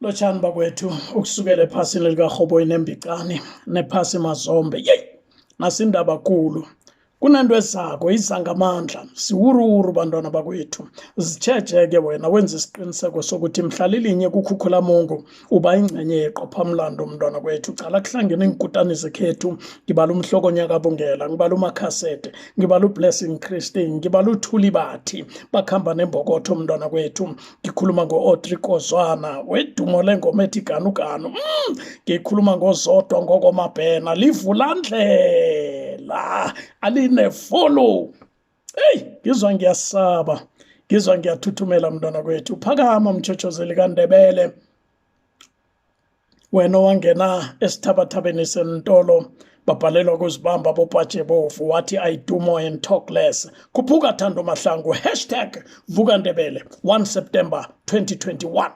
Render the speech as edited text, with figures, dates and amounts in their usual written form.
Lotshani bakwethu ukusukela ephasini likaRhoboyi nembicane nephasi mazombe yeyi nasindaba kulu kunento ezako izangamandla siwuruwuru bantwana bakwethu zitshejeke wena wenza isiqiniseko sokuthi mhlalilinye kukhukhula Mungu uba ingcenye yeqophamlando mntwana kwethu cala kuhlangene inkutani zekhethu ngibala umhloko nyakabungela ngibala uMakhasete ngibala uBlessing Christine ngibala uThuli Bathi bakhamba nembokotho mntwana kwethu ngikhuluma ngo-Audrey Kozwana wedumo lengoma ethi ganuganu ngikhuluma ngozodwa ngokomabhena livulandlela alinefolo hey ngizwa ngiyasaba ngizwa ngiyathuthumela mntwana kwethu phakama mtshotshozeli kaNdebele wena wangena esithabathabeni sentolo babhalelwa kuzibamba bopatshe bovu wathi I do more and talk less khuphuka Thando Mahlangu #VukaNdebele 1 September 2021